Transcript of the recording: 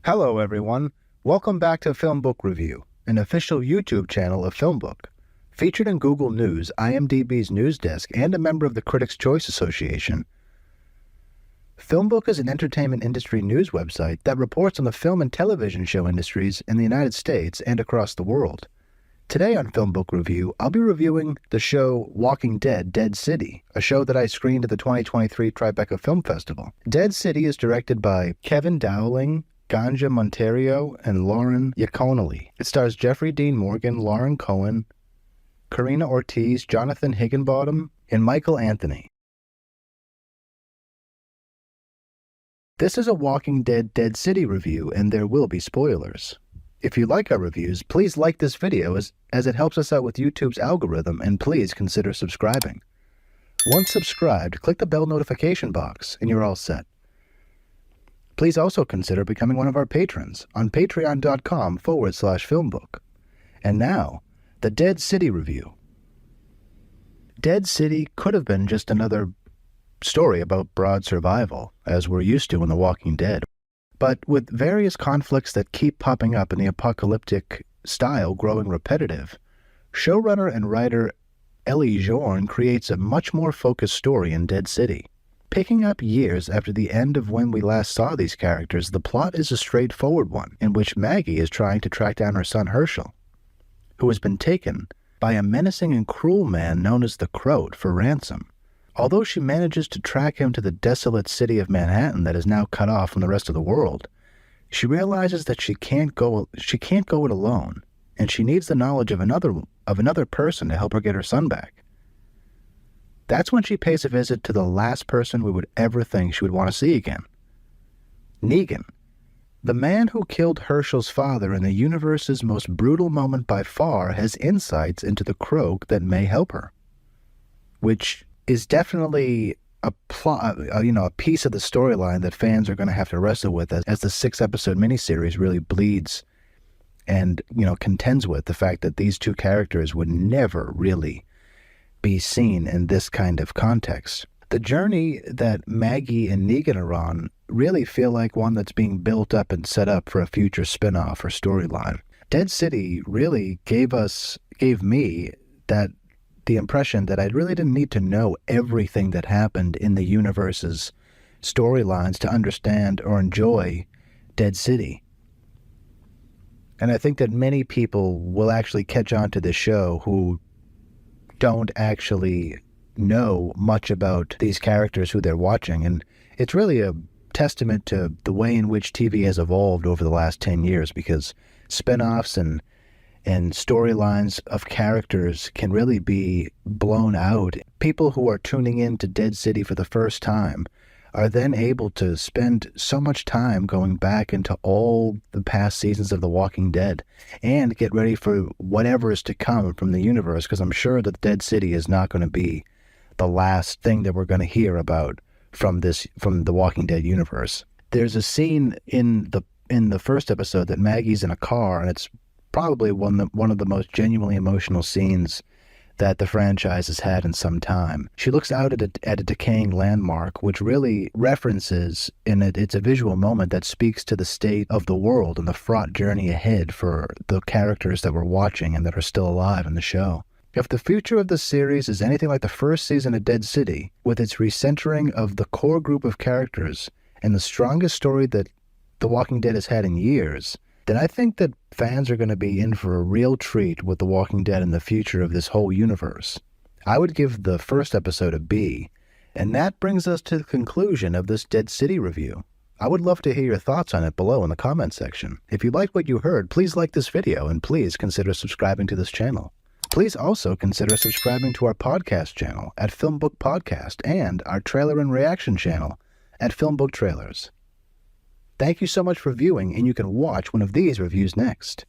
Hello everyone, welcome back to FilmBook Review, an official YouTube channel of FilmBook. Featured in Google News, IMDb's news desk, and a member of the Critics' Choice Association, FilmBook is an entertainment industry news website that reports on the film and television show industries in the United States and across the world. Today on FilmBook Review, I'll be reviewing the show Walking Dead: Dead City, a show that I screened at the 2023 Tribeca Film Festival. Dead City is directed by Kevin Dowling, Ganja Monteiro, and Lauren Yaconelli. It stars Jeffrey Dean Morgan, Lauren Cohen, Karina Ortiz, Jonathan Higginbottom, and Michael Anthony. This is a Walking Dead: Dead City review, and there will be spoilers. If you like our reviews, please like this video as it helps us out with YouTube's algorithm, and please consider subscribing. Once subscribed, click the bell notification box, and you're all set. Please also consider becoming one of our patrons on patreon.com/filmbook. And now, the Dead City review. Dead City could have been just another story about broad survival, as we're used to in The Walking Dead. But with various conflicts that keep popping up in the apocalyptic style growing repetitive, showrunner and writer Ellie Jorn creates a much more focused story in Dead City. Picking up years after the end of when we last saw these characters, the plot is a straightforward one, in which Maggie is trying to track down her son Herschel, who has been taken by a menacing and cruel man known as the Croat for ransom. Although she manages to track him to the desolate city of Manhattan that is now cut off from the rest of the world, she realizes that she can't go it alone, and she needs the knowledge of another person to help her get her son back. That's when she pays a visit to the last person we would ever think she would want to see again. Negan, the man who killed Herschel's father in the universe's most brutal moment by far, has insights into the Croak that may help her, which is definitely a plot, a piece of the storyline that fans are going to have to wrestle with as the 6-episode miniseries really bleeds and, contends with the fact that these two characters would never really be seen in this kind of context. The journey that Maggie and Negan are on really feel like one that's being built up and set up for a future spin-off or storyline. Dead City really gave me the impression that I really didn't need to know everything that happened in the universe's storylines to understand or enjoy Dead City. And I think that many people will actually catch on to this show who don't actually know much about these characters who they're watching. And it's really a testament to the way in which TV has evolved over the last 10 years, because spin-offs and storylines of characters can really be blown out. People who are tuning in to Dead City for the first time are then able to spend so much time going back into all the past seasons of The Walking Dead and get ready for whatever is to come from the universe, because I'm sure that Dead City is not going to be the last thing that we're going to hear about from The Walking Dead universe. There's a scene in the first episode that Maggie's in a car, and it's probably one of the most genuinely emotional scenes that the franchise has had in some time. She looks out at a decaying landmark, which really references, it's a visual moment that speaks to the state of the world and the fraught journey ahead for the characters that we're watching and that are still alive in the show. If the future of the series is anything like the first season of Dead City, with its recentering of the core group of characters and the strongest story that The Walking Dead has had in years, then I think that fans are going to be in for a real treat with The Walking Dead and the future of this whole universe. I would give the first episode a B, and that brings us to the conclusion of this Dead City review. I would love to hear your thoughts on it below in the comment section. If you liked what you heard, please like this video, and please consider subscribing to this channel. Please also consider subscribing to our podcast channel at FilmBook Podcast and our trailer and reaction channel at FilmBook Trailers. Thank you so much for viewing, and you can watch one of these reviews next.